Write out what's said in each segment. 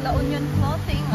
La Union Clothing.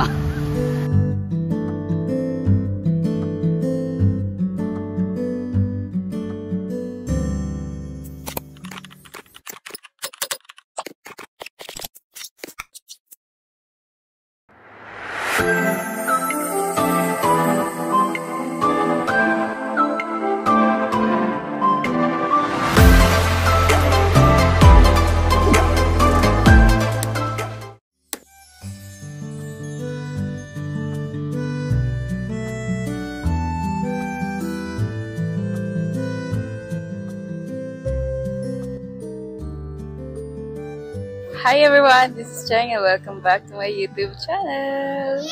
Hi everyone, this is Cheng and welcome back to my YouTube channel.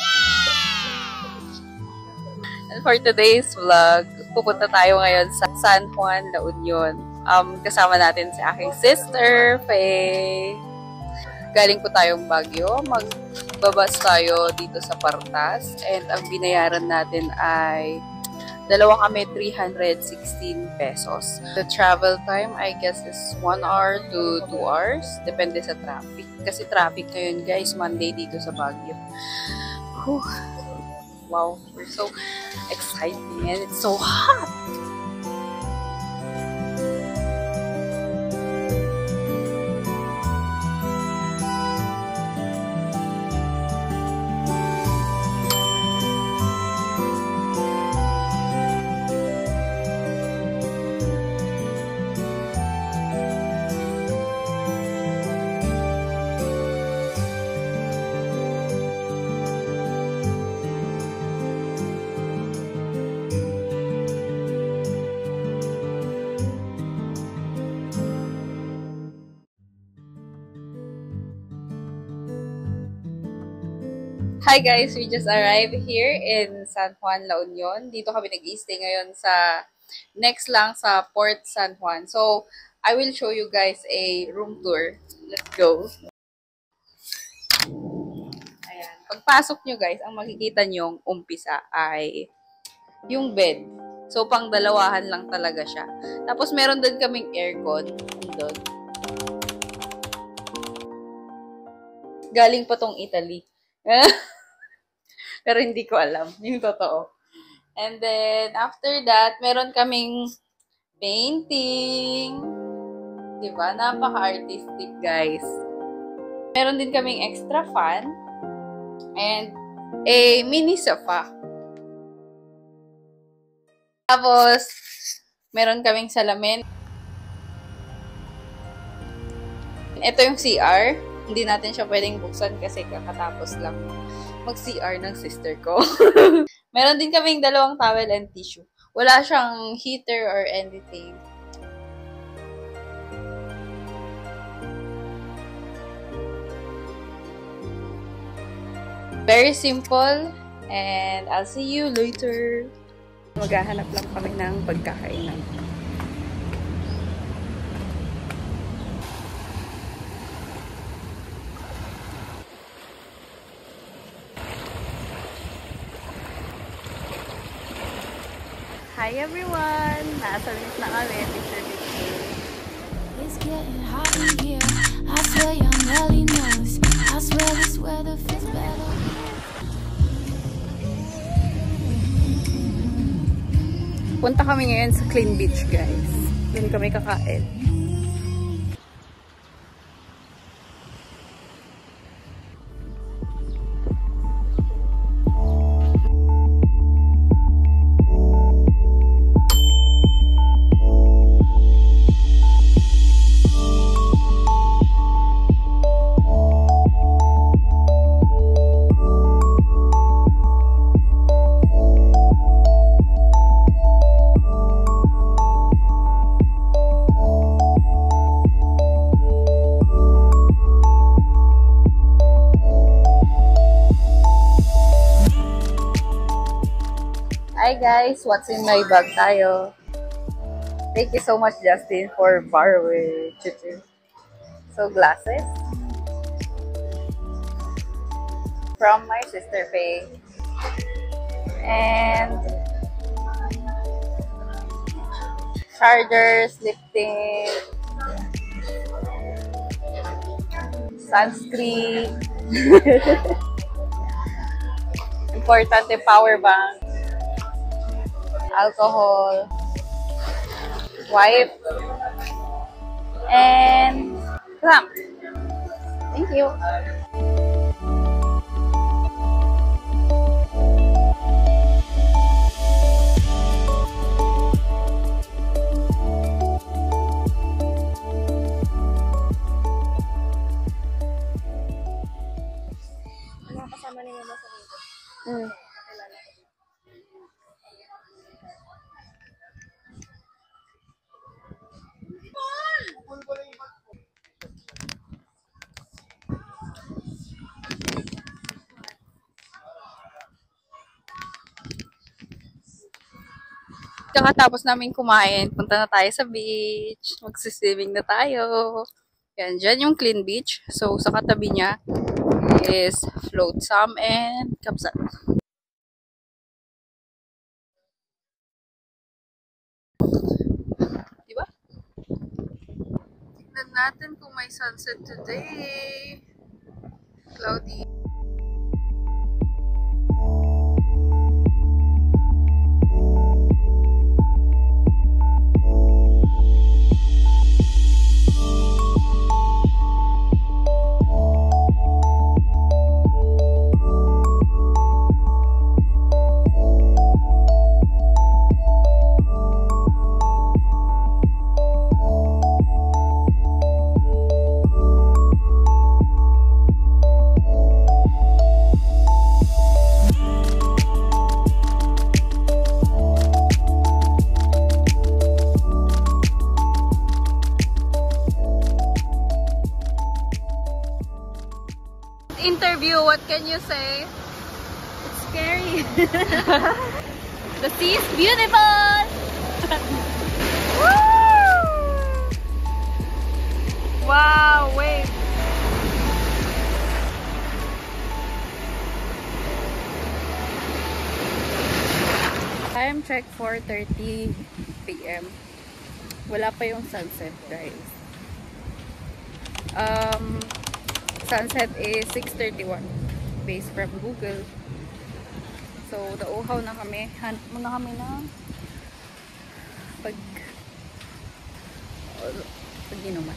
And for today's vlog, pupunta tayo ngayon sa San Juan, La Union. Kasama natin si aking sister, Faye. Galing po tayong Baguio. Magbabas tayo dito sa Partas. And ang binayaran natin ay dalawa kami, 316 pesos. The travel time, I guess, is 1 hour to 2 hours. Depende sa traffic. Kasi traffic ngayon, guys, Monday dito sa Baguio. Whew. Wow, we're so exciting and it's so hot! Hi guys, we just arrived here in San Juan, La Union. Dito kami nag-i-stay ngayon sa next lang sa Port San Juan. So, I will show you guys a room tour. Let's go. Ayan. Pagpasok nyo guys, ang makikita nyong umpisa ay yung bed. So, pang dalawahan lang talaga siya. Tapos, meron din kaming aircon. Doon. Galing pa tong Italy. Pero hindi ko alam yung totoo. And then, after that, meron kaming painting. Diba? Napaka-artistic, guys. Meron din kaming extra fan. And a mini sofa. Tapos, meron kaming salamin. Ito yung CR. Hindi natin siya pwedeng buksan kasi kakatapos lang mag-CR ng sister ko. Meron din kaming dalawang towel and tissue. Wala siyang heater or anything. Very simple. And I'll see you later. Maghahanap lang kami ng pagkakainan. Hi everyone! Nasa beach na kami. Picture. It's getting hot in here. I swear your belly knows. I swear this weather feels better. Punta kami ngayon sa Clean Beach, guys. Doon kami kakain. Hi guys, what's in my bag tayo? Thank you so much Justin for borrowing. So glasses from my sister Faye and chargers, lifting, sunscreen, Importante, power bank, alcohol, wipe, and clamp. Thank you. Kasama ni Mama sa video. Mm. Kakatapos namin kumain, punta na tayo sa beach. Magsiswimming na tayo. Yan, dyan yung clean beach. So, sa katabi niya is Flotsam and Kapsat. Diba? Tignan natin kung may sunset today. Cloudy. Interview, what can you say? It's scary. The sea is beautiful! Wow, wait. Time check 4:30 p.m. Wala pa yung sunset, guys. Sunset is 6:31 based from Google. So, nauuhaw na kami. Hanap muna kami ng pag-inuman.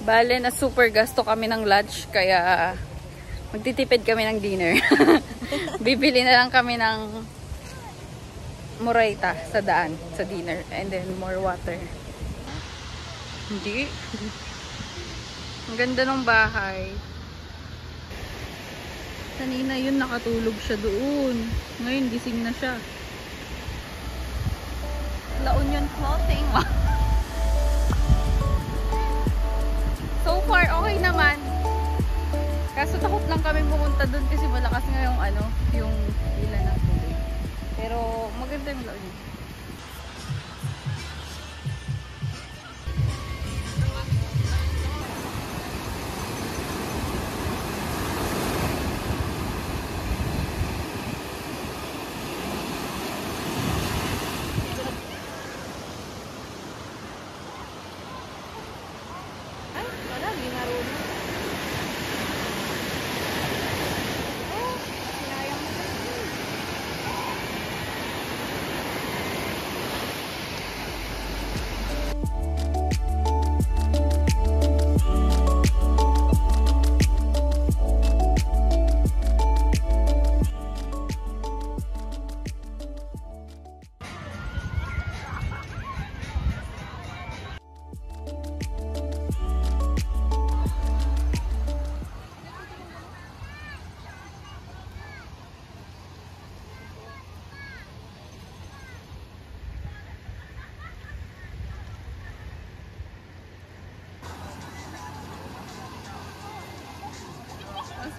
Bale na super gasto kami ng lunch kaya magtitipid kami ng dinner. Bibili na lang kami ng Moraita sa daan, sa dinner. And then more water. Hindi. Ang ganda ng bahay. Kanina yun nakatulog siya doon. Ngayon gising na siya. La Union Clothing. So far, okay naman. Kaso takot lang kami pumunta doon kasi malakas nga yung yung ila ng tubig. Pero maganda yung La Union.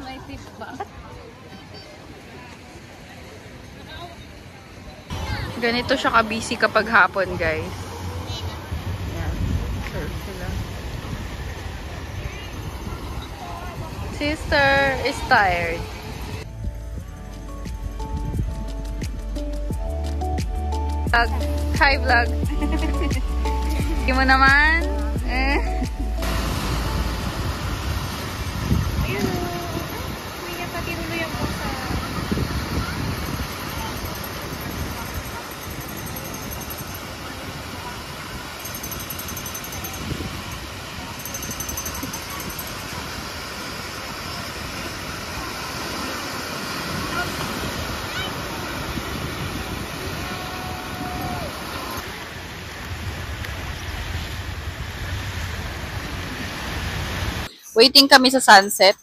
May tip ba? Ganito siya ka-busy kapag hapon, guys. Yan. Surf sila. sister is tired. Vlog. Hi, vlog. Hindi mo naman. Ayun o. May nga patinuloy ang sa... Waiting kami sa sunset.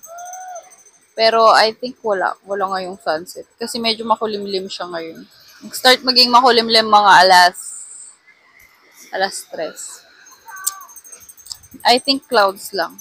Pero I think wala. Wala ngayong sunset. Kasi medyo makulimlim siya ngayon. Nag-start maging makulimlim mga alas 3. I think clouds lang.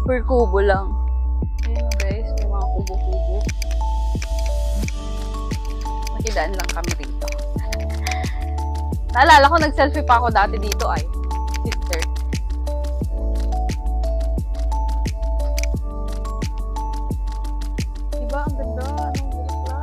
Per kubo lang. Ayun guys, may mga kubo-kubo. Makidaan lang kami rito. Naalala ko, nag-selfie pa ako dati dito ay. Sister. Diba? Ang ganda. Anong bulaklak.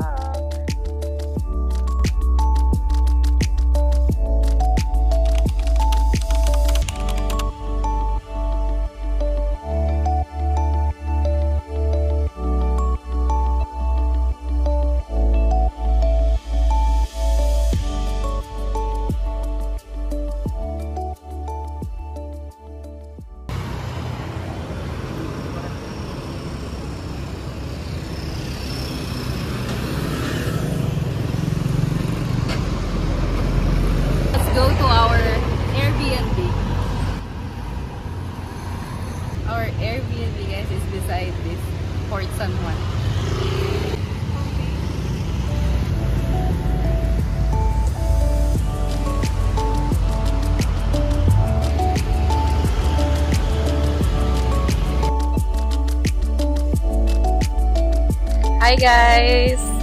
Go to our Airbnb. Our Airbnb, guys, is beside this Port San Juan. Hi guys!